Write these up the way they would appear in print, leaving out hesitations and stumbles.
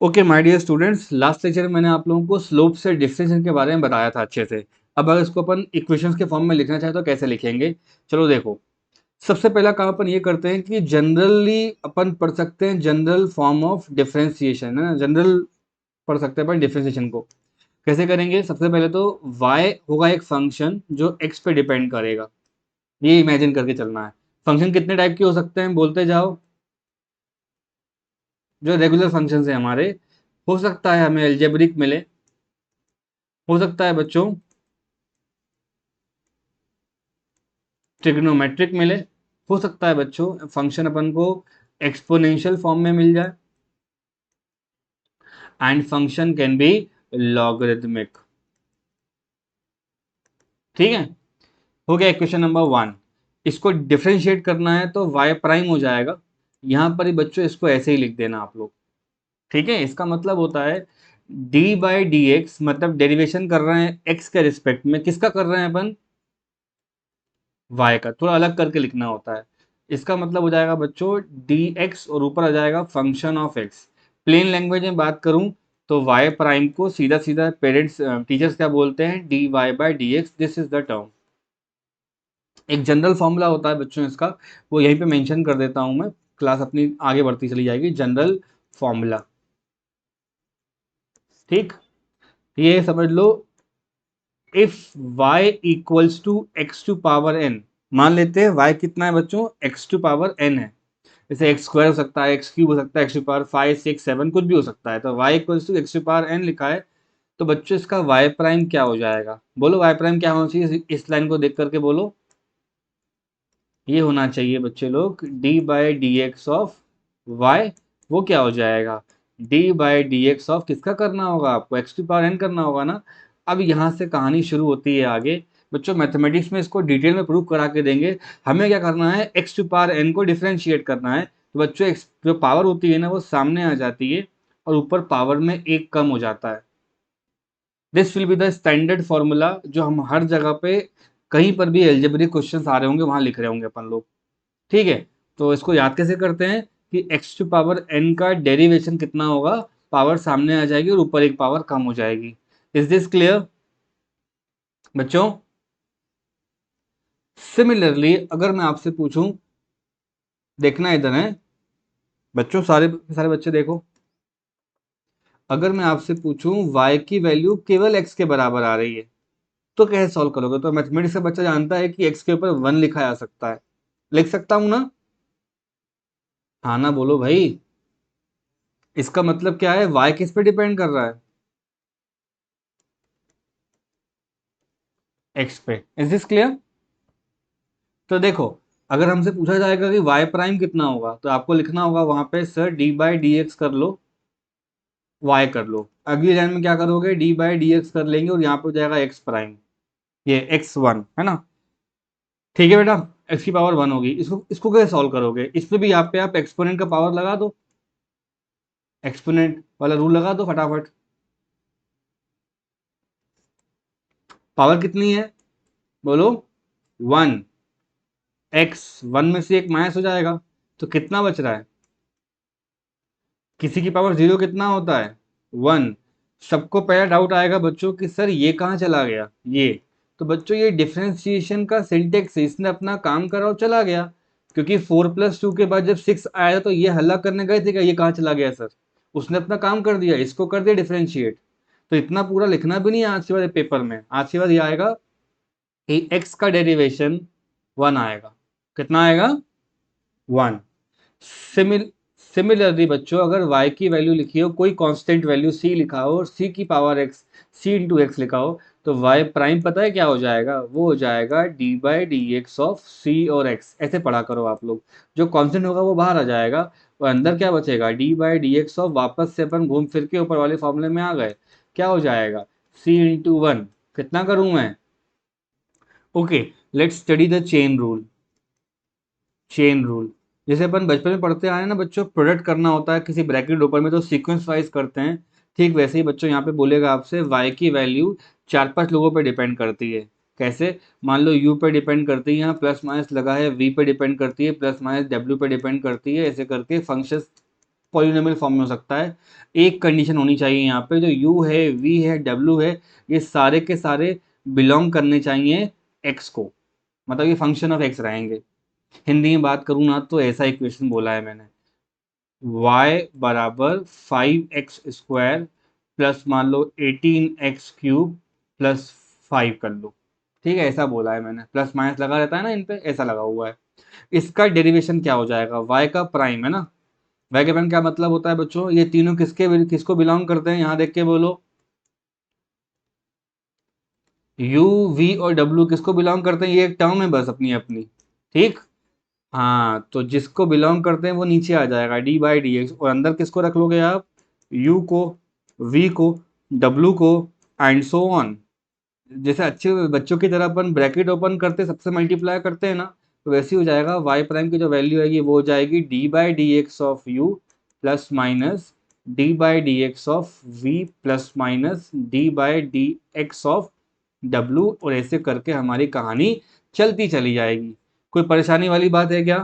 Okay my dear students, last lecture में मैंने आप लोगों को स्लोप से डिस्टेंस के बारे में बताया था अच्छे से। अब अगर इसको अपन इक्वेशंस के फॉर्म में लिखना चाहे तो कैसे लिखेंगे? चलो देखो, सबसे पहला काम अपन ये करते हैं कि जनरली अपन पढ़ सकते हैं जनरल फॉर्म ऑफ डिफरेंशिएशन, है ना। जनरल पढ़ सकते हैं अपन डिफरेंशिएशन को। कैसे करेंगे? सबसे पहले तो y होगा एक फंक्शन जो x पे डिपेंड करेगा, ये इमेजिन करके चलना है। फंक्शन कितने टाइप के हो सकते हैं बोलते जाओ। जो रेगुलर फंक्शन है हमारे, हो सकता है हमें एल्जेब्रिक मिले, हो सकता है बच्चों ट्रिग्नोमेट्रिक मिले, हो सकता है बच्चों फंक्शन अपन को एक्सपोनेंशियल फॉर्म में मिल जाए, and function can be logarithmic. ठीक है, हो गया क्वेश्चन नंबर 1। इसको डिफरेंशिएट करना है तो y प्राइम हो जाएगा। यहां पर ही बच्चों इसको ऐसे ही लिख देना आप लोग। ठीक है, इसका मतलब होता है d बाई डी एक्स, मतलब डेरिवेशन कर रहे हैं x के रिस्पेक्ट में। किसका कर रहे हैं अपन? y का। थोड़ा अलग करके लिखना होता है। इसका मतलब हो जाएगा बच्चों dx और ऊपर आ जाएगा function of x। Plain language में बात करूं तो y प्राइम को सीधा सीधा पेरेंट्स टीचर्स क्या बोलते हैं? dy by d x. This is the term. एक जनरल फॉर्मूला होता है बच्चों इसका, वो यहीं पे मेंशन कर देता हूं मैं। क्लास अपनी आगे बढ़ती चली जाएगी। जनरल फॉर्मूला, ठीक, ये समझ लो। If y equals to x to power n, मान लेते हैं y कितना है बच्चों? x टू पावर n है। जैसे एक्स स्क्वायर हो सकता है, एक्स क्यूब हो सकता है, एक्स टू पावर 5 6 7 कुछ भी हो सकता है। तो y equals to x to power n लिखा है, तो बच्चों इसका y प्राइम क्या हो जाएगा? बोलो y प्राइम क्या होना चाहिए इस लाइन को देख करके बोलो। ये होना चाहिए बच्चे लोग d by d x of y। वो क्या हो जाएगा? d by d x of किसका करना होगा आपको? एक्स टू पावर n करना होगा ना। अब यहाँ से कहानी शुरू होती है आगे। बच्चों मैथमेटिक्स में इसको डिटेल में प्रूव करा के देंगे। हमें क्या करना है? एक्स टू पावर n को डिफ्रेंशिएट करना है। तो बच्चों जो पावर होती है ना वो सामने आ जाती है और ऊपर पावर में एक कम हो जाता है। This will be the standard formula जो हम हर जगह पे कहीं पर भी एल्जेब्रिक क्वेश्चन आ रहे होंगे वहां लिख रहे होंगे अपन लोग। ठीक है, तो इसको याद कैसे करते हैं कि एक्स टू पावर एन का डेरिवेशन कितना होगा? पावर सामने आ जाएगी और ऊपर एक पावर कम हो जाएगी। इज दिस क्लियर बच्चों? सिमिलरली अगर मैं आपसे पूछूं, देखना इधर है बच्चों, सारे सारे बच्चे देखो। अगर मैं आपसे पूछूं y की वैल्यू केवल x के बराबर आ रही है तो कैसे सॉल्व करोगे? तो मैथमेटिक्स का बच्चा जानता है कि x के ऊपर 1 लिखा जा सकता है। लिख सकता हूं ना? हाँ ना, बोलो भाई। इसका मतलब क्या है? y किस पे डिपेंड कर रहा है? x पे। Is this clear? तो देखो, अगर हमसे पूछा जाएगा कि y प्राइम कितना होगा तो आपको लिखना होगा वहां पे sir d by d x कर लो, y कर लो। अगली लाइन में क्या करोगे? d बाई डी एक्स कर लेंगे और यहाँ पे हो जाएगा x प्राइम, ये x1 है ना। ठीक है बेटा, x की पावर 1 होगी। इसको इसको कैसे सॉल्व करोगे? इसमें भी यहाँ पे आप एक्सपोनेंट का पावर लगा दो, एक्सपोनेंट वाला रूल लगा दो फटाफट। पावर कितनी है बोलो? 1। x 1 में से एक माइनस हो जाएगा तो कितना बच रहा है? किसी की पावर 0 कितना होता है? 1। सबको पहला डाउट आएगा बच्चों कि सर ये कहाँ चला गया? ये तो बच्चों ये डिफरेंशिएशन का सिंटेक्स, इसने अपना काम करा और चला गया। क्योंकि 4+2 के बाद जब 6 आया था तो ये हल्ला करने गए थे क्या ये कहाँ चला गया सर? उसने अपना काम कर दिया, इसको कर दिया डिफरेंशिएट। तो इतना पूरा लिखना भी नहीं है आज के बाद पेपर में। आज के बाद ये आएगा कि एक्स का डेरिवेशन 1 आएगा। कितना आएगा? 1। सिमिल सिमिलरली बच्चों अगर y की वैल्यू लिखी हो, कोई कांस्टेंट वैल्यू c लिखा हो और c की power x, c into x लिखा हो, तो y प्राइम पता है क्या हो जाएगा? वो हो जाएगा d by d x of c और x। ऐसे पढ़ा करो आप लोग। जो कांस्टेंट होगा वो बाहर आ जाएगा और अंदर क्या बचेगा? d by d x of, वापस से अपन घूम फिर के ऊपर वाले फॉर्मूले में आ गए। क्या हो जाएगा? c into 1। कितना करूं मैं? Okay, let's study the chain rule. Chain rule जैसे अपन बचपन में पढ़ते आए हैं ना बच्चों, प्रोडक्ट करना होता है किसी ब्रैकेट ऊपर में तो सीक्वेंस वाइज करते हैं। ठीक वैसे ही बच्चों यहाँ पे बोलेगा आपसे y की वैल्यू 4 5 लोगों पे डिपेंड करती है। कैसे? मान लो u पे डिपेंड करती है, यहाँ प्लस माइनस लगा है, v पे डिपेंड करती है, प्लस माइनस w पे डिपेंड करती है, ऐसे करके फंक्शन पॉलिनोमियल फॉर्म में हो सकता है। एक कंडीशन होनी चाहिए यहाँ पे, जो u है, v है, w है, ये सारे के सारे बिलोंग करने चाहिए x को, मतलब ये फंक्शन ऑफ x रहेंगे। हिंदी में बात करूँ ना तो ऐसा इक्वेशन बोला है मैंने, y बराबर 5x² प्लस मान लो 18x³ प्लस 5 कर लो, ठीक है, ऐसा बोला है मैंने। प्लस माइनस लगा रहता है ना इन पे, ऐसा लगा हुआ है। इसका डेरिवेशन क्या हो जाएगा, y का प्राइम है ना। y का प्राइम क्या मतलब होता है बच्चों, ये तीनों किसको बिलोंग करते हैं, यहाँ देख के बोलो। u, v और w किसको बिलोंग करते हैं, ये एक टर्म है बस अपनी अपनी, ठीक। हाँ, तो जिसको बिलोंग करते हैं वो नीचे आ जाएगा d/dx, और अंदर किसको रख लोगे आप, u को, v को, w को, एंड सो ऑन। जैसे अच्छे बच्चों की तरह अपन ब्रैकेट ओपन करते सबसे मल्टीप्लाई करते हैं ना, तो वैसे ही हो जाएगा। y प्राइम की जो वैल्यू आएगी वो हो जाएगी d/dx of u plus minus d/dx of v plus minus d/dx of w, और ऐसे करके हमारी कहानी चलती चली जाएगी। कोई परेशानी वाली बात है क्या?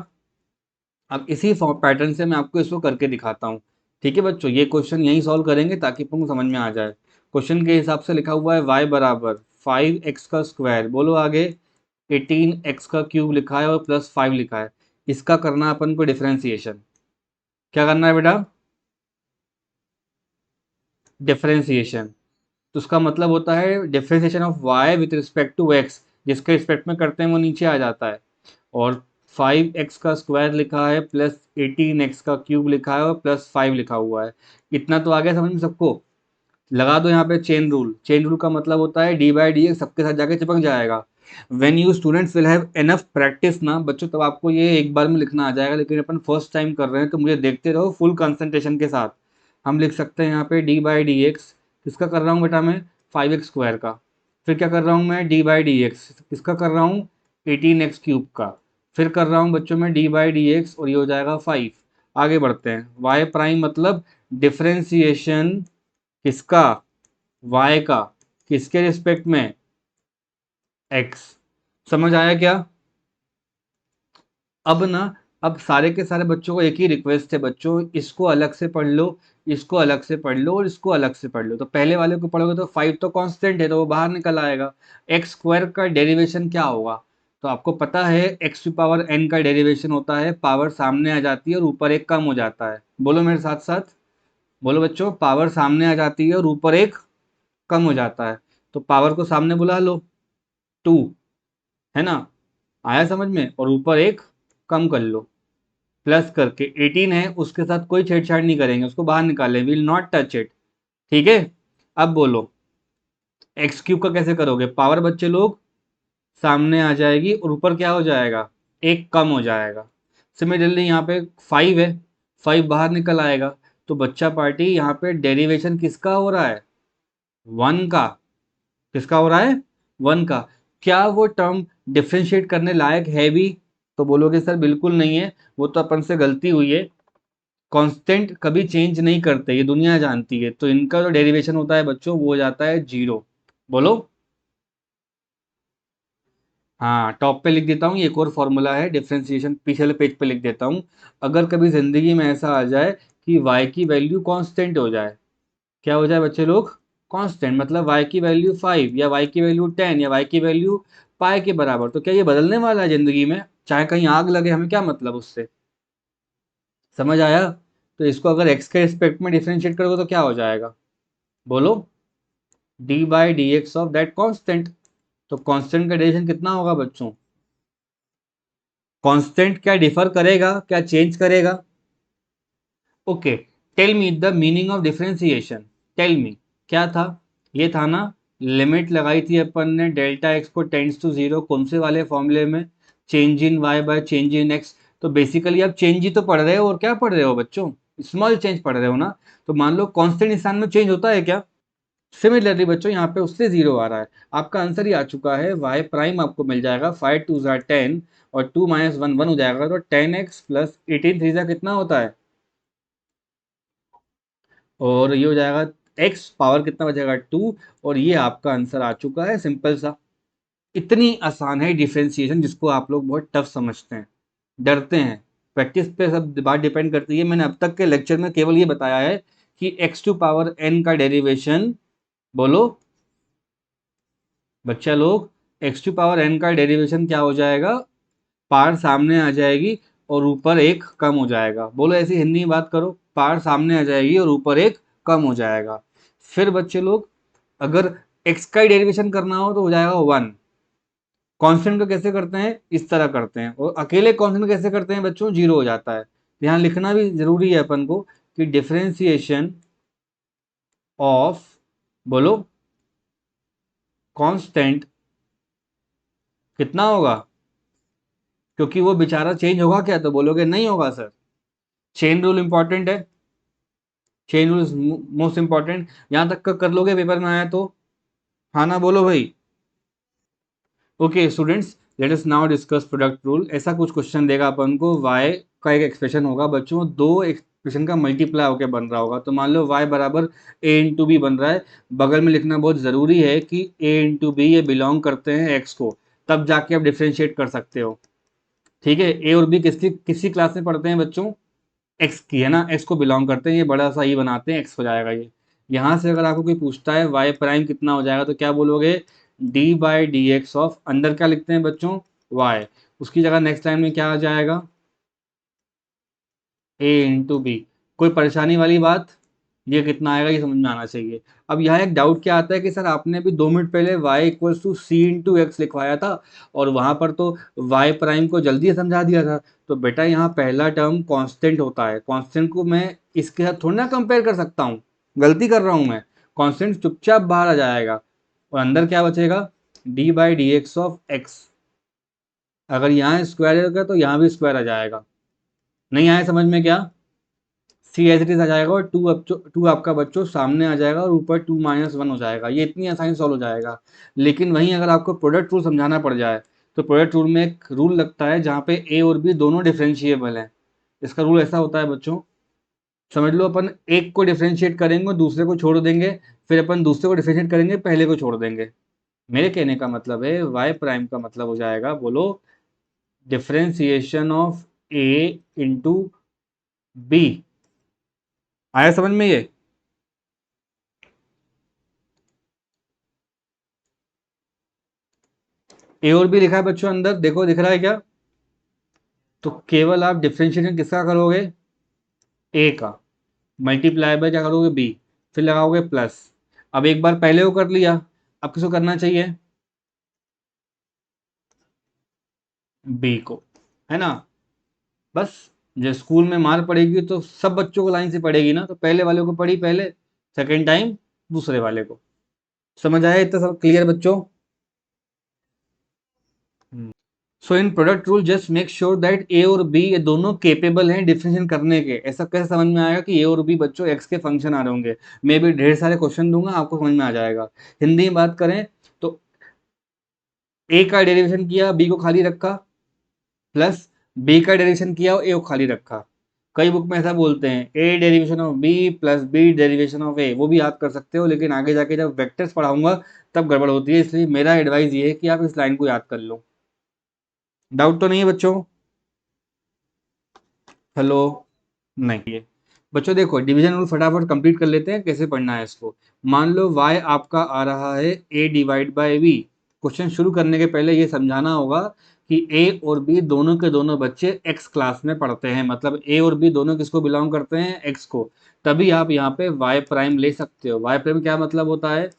अब इसी पैटर्न से मैं आपको इसको करके दिखाता हूँ। ठीक है बच्चों, ये क्वेश्चन यही सॉल्व करेंगे ताकि तुमको समझ में आ जाए। क्वेश्चन के हिसाब से लिखा हुआ है y बराबर 5x का स्क्वायर, बोलो आगे, 18x का क्यूब लिखा है और प्लस 5 लिखा है। इसका करना है अपन को डिफरेंशिएशन। क्या करना है बेटा, डिफरेंशिएशन। तो उसका मतलब होता है differentiation of y with respect to x, जिसके रिस्पेक्ट में करते हैं वो नीचे आ जाता है। और 5x का स्क्वायर लिखा है प्लस 18x का क्यूब लिखा है और प्लस 5 लिखा हुआ है। इतना तो आ गया समझ में सबको। लगा दो यहाँ पे चेन रूल। चेन रूल का मतलब होता है d/dx सबके साथ जाके चिपक जाएगा। When you students will have enough practice ना बच्चों, तब आपको ये एक बार में लिखना आ जाएगा, लेकिन अपन फर्स्ट टाइम कर रहे हैं तो मुझे देखते रहो फुल कंसंट्रेशन के साथ। हम लिख सकते हैं यहाँ पे d/dx, किसका कर रहा हूँ बेटा मैं, 5x² का। फिर क्या कर रहा हूँ मैं, d/dx किसका कर रहा हूँ, 18x³ का। फिर कर रहा हूँ बच्चों में d/dx, और ये हो जाएगा 5। आगे बढ़ते हैं, y प्राइम मतलब डिफरेंशिएशन किसका, y का, किसके रिस्पेक्ट में, x। समझ आया क्या? अब ना, अब सारे के सारे बच्चों को एक ही रिक्वेस्ट है बच्चों, इसको अलग से पढ़ लो, इसको अलग से पढ़ लो और इसको अलग से पढ़ लो। तो पहले वाले को पढ़ोगे तो 5 तो कांस्टेंट है तो वो बाहर निकल आएगा। x² का डेरिवेशन क्या होगा, तो आपको पता है x⁴n का डेरिवेशन होता है, पावर सामने आ जाती है और ऊपर एक कम हो जाता है। बोलो मेरे साथ साथ, बोलो बच्चों, पावर सामने आ जाती है और ऊपर एक कम हो जाता है। तो पावर को सामने बुला लो, 2, है ना, आया समझ में, और ऊपर एक कम कर लो, प्लस करके 18 है उसके साथ कोई छेड़छाड़ नहीं करेंगे, उसको बाहर निकालें, विल नॉट टच इट। ठीक है, अब बोलो x³ का कैसे करोगे, पावर बच्चे लोग सामने आ जाएगी और ऊपर क्या हो जाएगा, एक कम हो जाएगा। सिमिलरली यहाँ पे 5 है, 5 बाहर निकल आएगा। तो बच्चा पार्टी यहाँ पे डेरिवेशन किसका हो रहा है, 1 का। किसका हो रहा है, 1 का। क्या वो टर्म डिफ्रेंशिएट करने लायक है भी, तो बोलोगे सर बिल्कुल नहीं है, वो तो अपन से गलती हुई है। कांस्टेंट कभी चेंज नहीं करते, ये दुनिया जानती है। तो इनका जो डेरिवेशन होता है बच्चों वो हो जाता है 0। बोलो, हाँ, टॉप पे लिख देता हूँ, एक और फॉर्मूला है डिफरेंशिएशन, पिछले पेज पे लिख देता हूँ। अगर कभी जिंदगी में ऐसा आ जाए कि y की वैल्यू कांस्टेंट हो जाए, क्या हो जाए बच्चे लोग, कांस्टेंट, मतलब y की वैल्यू 5 या y की वैल्यू 10 या y की वैल्यू पाई के बराबर, तो क्या ये बदलने वाला है जिंदगी में, चाहे कहीं आग लगे हमें क्या मतलब उससे। समझ आया? तो इसको अगर x के रिस्पेक्ट में डिफरेंशिएट करोगे तो क्या हो जाएगा, बोलो, d/dx ऑफ दैट कांस्टेंट। तो कांस्टेंट का डेरिवेशन कितना होगा बच्चों, कांस्टेंट क्या डिफर करेगा, क्या चेंज करेगा। Okay, tell me the meaning of differentiation, tell me, क्या था, ये था ना, लिमिट लगाई थी अपन ने डेल्टा एक्स को टेंड्स टू 0, कौन से वाले फॉर्मूले में, change in y by change in x. तो बेसिकली आप चेंज ही तो पढ़ रहे हो, और क्या पढ़ रहे हो बच्चों, स्मॉल चेंज पढ़ रहे हो ना। तो मान लो कांस्टेंट इंसान में चेंज होता है क्या, सिमिलरली बच्चों यहाँ पे उससे 0 आ रहा है। आपका आंसर ही आ चुका है, y प्राइम आपको मिल जाएगा 5 2 10 और 2 - 1 1 हो जाएगा, तो 10x प्लस 18 3 कितना होता है, और ये हो जाएगा x पावर कितना बचेगा 2, और ये आपका आंसर आ चुका है, सिंपल सा। इतनी आसान है डिफरेंशिएशन, जिसको आप लोग बहुत टफ समझते हैं, डरते हैं। प्रैक्टिस पे सब बात डिपेंड करती है। मैंने अब तक के लेक्चर में केवल ये बताया है कि x टू पावर n का डेरिवेशन, बोलो बच्चा लोग, x टू पावर n का डेरिवेशन क्या हो जाएगा, पार सामने आ जाएगी और ऊपर एक कम हो जाएगा। बोलो ऐसी हिंदी में बात करो, पार सामने आ जाएगी और ऊपर एक कम हो जाएगा। फिर बच्चे लोग अगर x का डेरिवेशन करना हो तो हो जाएगा 1। कांस्टेंट को कैसे करते हैं, इस तरह करते हैं, और अकेले कांस्टेंट कैसे करते हैं बच्चों, 0 हो जाता है। यहाँ लिखना भी जरूरी है अपन को कि डिफरेंशिएशन ऑफ, बोलो कांस्टेंट कितना होगा, क्योंकि वो बेचारा चेंज होगा क्या, तो बोलोगे नहीं होगा सर। चेन रूल इंपॉर्टेंट है, chain rule is most important. यहां तक का कर लोगे पेपर में आया तो, हाँ ना बोलो भाई। Okay students, let us now discuss product rule. ऐसा कुछ क्वेश्चन देगा अपन को, y का एक एक्सप्रेशन होगा बच्चों, दो एक्सप्रेशन का मल्टीप्लाई होकर बन रहा होगा। तो मान लो y बराबर a इंटू बी बन रहा है, बगल में लिखना बहुत जरूरी है कि a इंटू बी ये बिलोंग करते हैं x को, तब जाके आप डिफ्रेंशिएट कर सकते हो। ठीक है, a और b किसकी किसी क्लास में पढ़ते हैं बच्चों, x की है ना, x को बिलोंग करते हैं, ये बड़ा सा ई बनाते हैं, x हो जाएगा ये। यहाँ से अगर आपको कोई पूछता है y प्राइम कितना हो जाएगा तो क्या बोलोगे, D by d x of, अंदर क्या लिखते हैं बच्चों, y, उसकी जगह नेक्स्ट टाइम में क्या आ जाएगा, a इंटू बी। कोई परेशानी वाली बात, ये कितना आएगा ये समझ में आना चाहिए। अब यहाँ एक डाउट क्या आता है कि सर आपने अभी 2 मिनट पहले y equals to c into x लिखवाया था और वहां पर तो y प्राइम को जल्दी समझा दिया था। तो बेटा यहाँ पहला टर्म कांस्टेंट होता है, कांस्टेंट को मैं इसके साथ थोड़ी ना कंपेयर कर सकता हूँ, गलती कर रहा हूँ मैं। कांस्टेंट चुपचाप बाहर आ जाएगा और अंदर क्या बचेगा, D by d x of x. अगर यहाँ स्क्वायर होगा तो यहाँ भी स्क्वायर आ जाएगा। नहीं आया समझ में क्या, सी एज इट इज आ जाएगा और टू आपका बच्चों सामने आ जाएगा और ऊपर 2 - 1 हो जाएगा। ये इतनी आसानी सॉल्व हो जाएगा। लेकिन वहीं अगर आपको प्रोडक्ट रूल समझाना पड़ जाए तो प्रोडक्ट रूल में एक रूल लगता है जहाँ पे ए और बी दोनों डिफरेंशिएबल हैं। इसका रूल ऐसा होता है बच्चों, समझ लो अपन एक को डिफरेंशिएट करेंगे और दूसरे को छोड़ देंगे, फिर अपन दूसरे को डिफरेंशिएट करेंगे पहले को छोड़ देंगे। मेरे कहने का मतलब है वाई प्राइम का मतलब हो जाएगा, बोलो differentiation of a into b. आया समझ में ये, ए और बी लिखा है बच्चों अंदर, देखो दिख रहा है क्या। तो केवल आप डिफरेंशिएशन किसका करोगे, ए का, मल्टीप्लाई बाय क्या करोगे, बी, फिर लगाओगे प्लस। अब एक बार पहले को कर लिया, अब किसको करना चाहिए, बी को, है ना। बस जब स्कूल में मार पड़ेगी तो सब बच्चों को लाइन से पड़ेगी ना, तो पहले वाले को पड़ी पहले, सेकेंड टाइम दूसरे वाले को। समझ आया इतना सब क्लियर बच्चों। So in product rule just make sure that A और बी ये दोनों केपेबल हैं डिफरेंशिएशन करने के। ऐसा कैसे समझ में आएगा कि ए और बी बच्चों एक्स के फंक्शन आ रहे होंगे, मैं भी ढेर सारे क्वेश्चन दूंगा आपको समझ में आ जाएगा। हिंदी में बात करें तो ए का डेरिवेशन किया बी को खाली रखा, प्लस बी का डेरिवेशन किया और ए को खाली रखा। कई बुक में ऐसा बोलते हैं A derivation of B plus B derivation of A, वो भी याद कर सकते हो, लेकिन आगे जाके जब वेक्टर्स पढ़ाऊंगा तब गड़बड़ होती है, इसलिए मेरा एडवाइस ये है कि आप इस लाइन को याद कर लो। डाउट तो नहीं है बच्चों, हेलो, नहीं है बच्चों। देखो डिवीजन रूल फटाफट कंप्लीट कर लेते हैं, कैसे पढ़ना है इसको। मान लो y आपका आ रहा है a divide by v। Question शुरू करने के पहले ये समझाना होगा कि a और b दोनों के दोनों बच्चे x क्लास में पढ़ते हैं, मतलब a और b दोनों किसको बिलोंग करते हैं, x को। तभी आप यहाँ पे y प्राइम ले सकते हो। y प्राइम क्या मतलब होता है,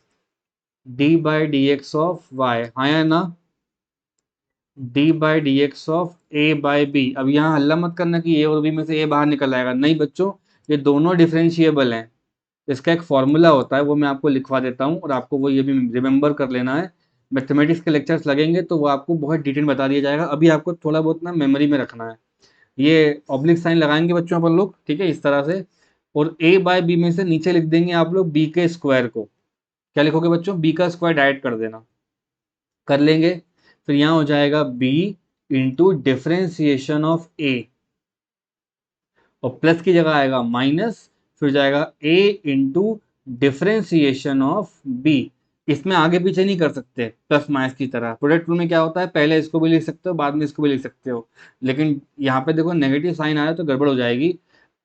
d by d x of y, हाँ या ना, d by d x of a by b. अब यहाँ हल्ला मत करना कि ए और बी में से ए बाहर निकल आएगा, नहीं बच्चों, ये दोनों डिफरेंशिएबल हैं। इसका एक फॉर्मूला होता है, वो मैं आपको लिखवा देता हूँ और आपको वो ये भी रिमेंबर कर लेना है। मैथमेटिक्स के लेक्चर्स लगेंगे तो वो आपको बहुत डिटेल बता दिया जाएगा, अभी आपको थोड़ा बहुत ना मेमोरी में रखना है। ये ऑब्लिक साइन लगाएंगे बच्चों अपन लोग, ठीक है, इस तरह से, और ए बाय बी में से नीचे लिख देंगे आप लोग बी के स्क्वायर को। क्या लिखोगे बच्चों, बी का स्क्वायर डायरेक्ट कर देना, कर लेंगे। फिर यहाँ हो जाएगा b into differentiation of a, और प्लस की जगह आएगा माइनस, फिर जाएगा a into differentiation of b। इसमें आगे पीछे नहीं कर सकते प्लस माइनस की तरह। प्रोडक्ट रूल में क्या होता है, पहले इसको भी लिख सकते हो, बाद में इसको भी लिख सकते हो, लेकिन यहाँ पे देखो नेगेटिव साइन आया तो गड़बड़ हो जाएगी।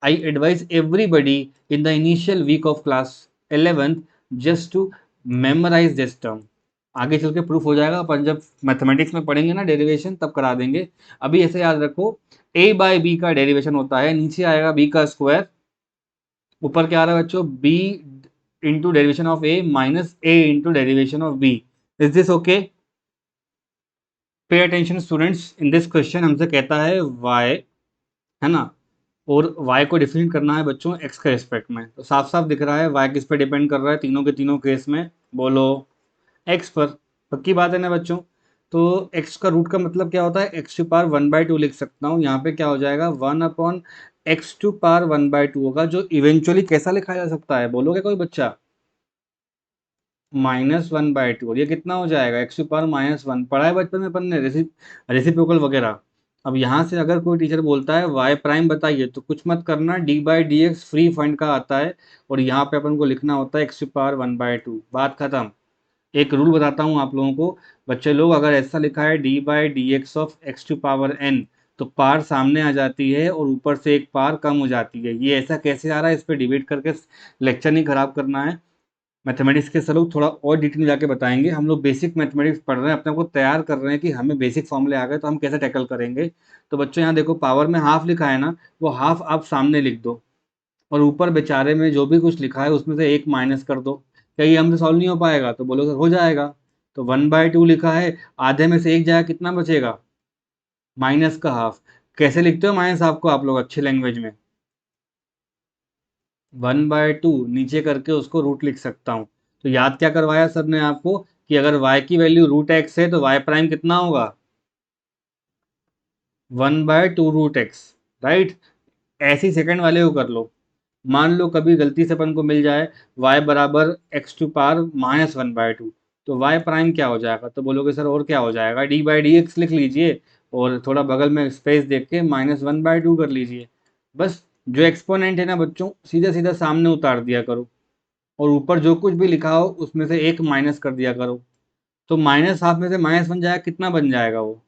I advise everybody in the initial week of class 11th just to memorise this term. आगे चल के प्रूफ हो जाएगा, अपन जब मैथमेटिक्स में पढ़ेंगे ना डेरिवेशन तब करा देंगे। अभी ऐसे याद रखो, a बाय बी का डेरिवेशन होता है, नीचे आएगा b का स्क्वायर, ऊपर क्या आ रहा है बच्चों, b into derivation of a minus a into derivation of b। Is this okay? Pay attention students, in this question हमसे कहता है y, है ना, और y को डिफाइन करना है बच्चों x के रिस्पेक्ट में। तो साफ साफ दिख रहा है y किस पे डिपेंड कर रहा है तीनों के तीनों केस में, बोलो x पर। पक्की बात है ना बच्चों? तो x का रूट का मतलब क्या होता है, एक्स टू पावर 1/2 लिख सकता हूँ। यहाँ पे क्या हो जाएगा, 1/x टू पावर 1/2 होगा, जो इवेंचुअली कैसा लिखा जा सकता है, बोलोगे कोई बच्चा? -1/2। और ये कितना हो जाएगा, एक्स टू पावर -1। पढ़ा है बचपन में अपन ने रेसिप्रोकल वगैरह। अब यहाँ से अगर कोई टीचर बोलता है वाई प्राइम बताइए, तो कुछ मत करना, d/dx फ्री फंड का आता है, और यहाँ पे अपन को लिखना होता है एक्स टू पावर 1/2। बात खत्म। एक रूल बताता हूँ आप लोगों को, बच्चे लोग, अगर ऐसा लिखा है d/dx of x to power n, तो पार सामने आ जाती है और ऊपर से एक पार कम हो जाती है। ये ऐसा कैसे आ रहा है, इस पर डिबेट करके लेक्चर नहीं खराब करना है। मैथमेटिक्स के सर लोग थोड़ा और डिटेल में जाके बताएंगे। हम लोग बेसिक मैथमेटिक्स पढ़ रहे हैं, अपने को तैयार कर रहे हैं कि हमें बेसिक फॉर्मूले आ गए तो हम कैसे टैकल करेंगे। तो बच्चों यहाँ देखो, पावर में हाफ लिखा है ना, वो हाफ आप सामने लिख दो, और ऊपर बेचारे में जो भी कुछ लिखा है उसमें से एक माइनस कर दो। क्या ये हमसे सॉल्व नहीं हो पाएगा? तो बोलो सर हो जाएगा। तो 1/2 लिखा है, आधे में से एक जाएगा, कितना बचेगा, माइनस का हाफ। कैसे लिखते हो माइनस हाफ को आप लोग अच्छी लैंग्वेज में? 1/2 नीचे करके उसको रूट लिख सकता हूँ। तो याद क्या करवाया सर ने आपको, कि अगर y की वैल्यू √x है तो y प्राइम कितना होगा, 1/2 √x, राइट। ऐसे ही सेकंड वाले को कर लो। मान लो कभी गलती से अपन को मिल जाए y बराबर एक्स टू पावर -1/2, तो y प्राइम क्या हो जाएगा? तो बोलोगे सर और क्या हो जाएगा, d/dx लिख लीजिए, और थोड़ा बगल में स्पेस देख के -1/2 कर लीजिए। बस जो एक्सपोनेंट है ना बच्चों, सीधा सीधा सामने उतार दिया करो, और ऊपर जो कुछ भी लिखा हो उसमें से एक माइनस कर दिया करो। तो माइनस हाफ में से माइनस बन जाएगा, कितना बन जाएगा वो,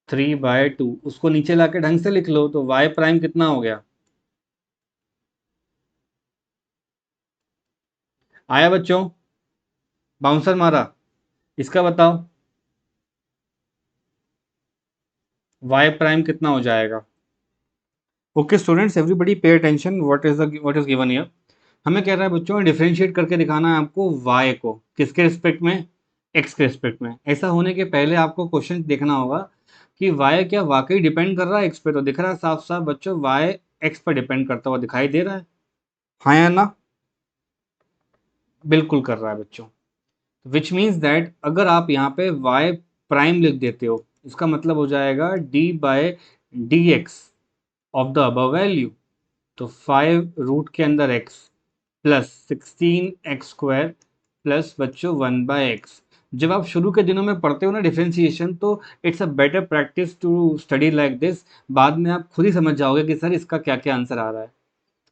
3/2। उसको नीचे लाके ढंग से लिख लो, तो y प्राइम कितना हो गया, आया बच्चों? बाउंसर मारा। इसका बताओ, y प्राइम कितना हो जाएगा? Okay students, everybody pay attention, what is given here. हमें कह रहा है बच्चों डिफरेंशिएट करके दिखाना है आपको y को, किसके रिस्पेक्ट में, x के रिस्पेक्ट में। ऐसा होने के पहले आपको क्वेश्चन देखना होगा कि y क्या वाकई डिपेंड कर रहा है x पे। तो दिख रहा है साफ साफ बच्चों, y x पर डिपेंड करता हुआ दिखाई दे रहा है, हाँ या ना? बिल्कुल कर रहा है बच्चों। विच मीन्स दैट अगर आप यहाँ पे y प्राइम लिख देते हो, इसका मतलब हो जाएगा d/dx of the above value. तो 5 रूट के अंदर x प्लस 16x² प्लस बच्चों 1/x। जब आप शुरू के दिनों में पढ़ते हो ना डिफरेंशिएशन, तो it's a better practice to study like this. बाद में आप खुद ही समझ जाओगे कि सर इसका क्या क्या आंसर आ रहा है।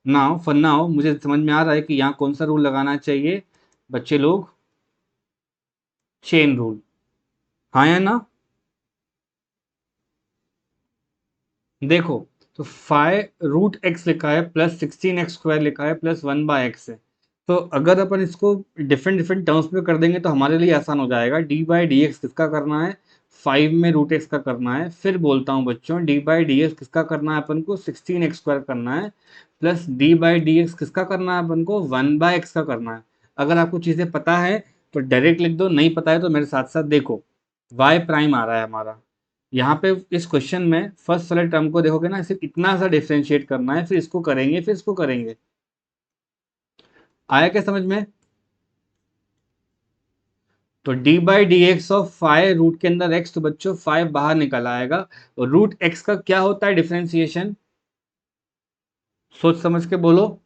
नाउ फॉर नाउ मुझे समझ में आ रहा है कि यहाँ कौन सा रूल लगाना चाहिए बच्चे लोग, चेन रूल, हाँ या ना? देखो, तो 5 √x लिखा है प्लस 16x² लिखा है प्लस 1/x है। तो अगर अपन इसको डिफरेंट डिफरेंट टर्म्स में कर देंगे तो हमारे लिए आसान हो जाएगा। d/dx किसका करना है, 5 में √x का करना है। फिर बोलता हूँ बच्चों, d/dx किसका करना है अपन को, 16x² करना है, प्लस d/dx किसका करना है अपन को, 1/x का करना है। अगर आपको चीज़ें पता है तो डायरेक्ट लिख दो, नहीं पता है तो मेरे साथ साथ देखो। y प्राइम आ रहा है हमारा यहाँ पे इस क्वेश्चन में, फर्स्ट वाले टर्म को देखोगे ना, सिर्फ इतना सा डिफरेंशिएट करना है, फिर इसको करेंगे, फिर इसको करेंगे। आया क्या समझ में? तो d/dx ऑफ 5 रूट के अंदर x, तो बच्चों 5 बाहर निकल आएगा। और √x का क्या होता है डिफरेंशिएशन, सोच समझ के बोलो।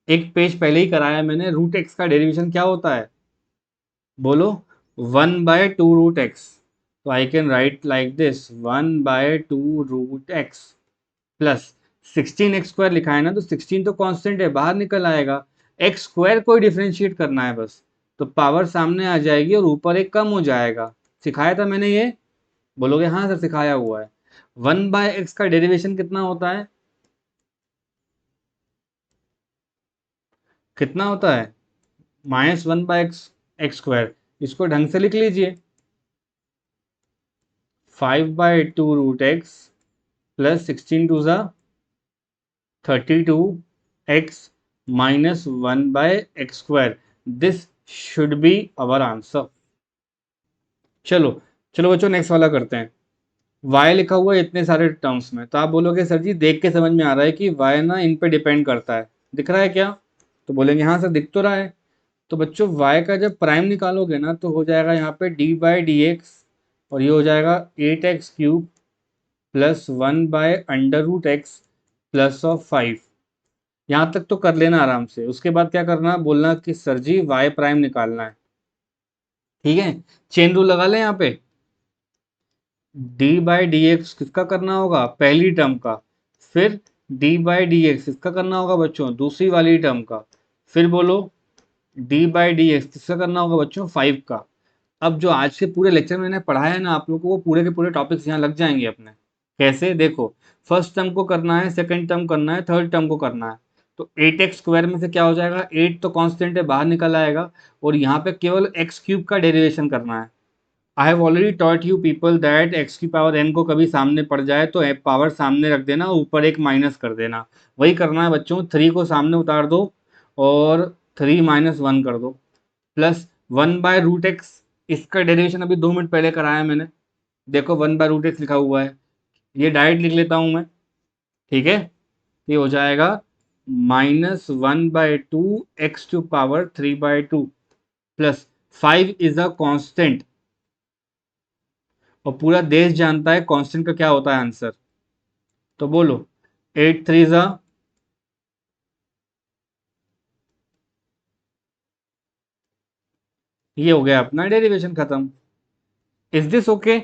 एक पेज पहले ही कराया मैंने, √x का डेरिवेशन क्या होता है, बोलो, 1/2 √x। तो I can write like this, 1/2 √x plus 16x² लिखा है ना, तो 16 तो कांस्टेंट है, बाहर निकल आएगा। x² को डिफरेंशिएट करना है बस, तो पावर सामने आ जाएगी और ऊपर एक कम हो जाएगा। सिखाया था मैंने ये? बोलोगे हाँ सर सिखाया हुआ है। 1/x का डेरिवेशन कितना होता है? कितना होता है? -1/x²। इसको ढंग से लिख लीजिए, 5/2√x plus 16 2 = 32x -1/x²। This should be our answer. चलो चलो बच्चों, नेक्स्ट वाला करते हैं। y लिखा हुआ है इतने सारे टर्म्स में, तो आप बोलोगे सर जी देख के समझ में आ रहा है कि y ना इन पे डिपेंड करता है, दिख रहा है क्या? तो बोलेंगे हाँ सर दिख तो रहा है। तो बच्चों y का जब प्राइम निकालोगे ना, तो हो जाएगा यहाँ पे d/dx, और ये हो जाएगा 8x³ plus 1/√x plus of 5। यहाँ तक तो कर लेना आराम से। उसके बाद क्या करना, बोलना कि सर जी y प्राइम निकालना है। ठीक है, चेन रूल लगा लें यहाँ पे। d/dx किसका करना होगा? पहली टर्म का। फिर d/dx किसका करना होगा बच्चों? दूसरी वाली टर्म का। फिर बोलो d/dx किसका करना होगा बच्चों? 5 का। अब जो आज के पूरे लेक्चर में मैंने पढ़ाया है ना आप लोगों को, वो पूरे के पूरे टॉपिक्स यहाँ लग जाएंगे अपने। कैसे? देखो, फर्स्ट टर्म को करना है, सेकंड टर्म करना है, थर्ड टर्म को करना है। तो 8x² में से क्या हो जाएगा? 8 तो कांस्टेंट है, बाहर निकल आएगा, और यहाँ पे केवल x³ का डेरिवेशन करना है। I have already taught you people that x की पावर n को कभी सामने पड़ जाए तो पावर सामने रख देना, ऊपर एक माइनस कर देना। वही करना है बच्चों, 3 को सामने उतार दो और 3 - 1 कर दो, प्लस 1/√x। इसका डेरिवेशन अभी 2 मिनट पहले कराया मैंने, देखो 1/√x लिखा हुआ है, ये डायरेक्ट लिख लेता हूं मैं। ठीक है, ये हो जाएगा -1/2x³ plus 5 is a constant, और पूरा देश जानता है कांस्टेंट का क्या होता है आंसर। तो बोलो 8 3 ज़ा, ये हो गया अपना डेरिवेशन खत्म। Is this okay?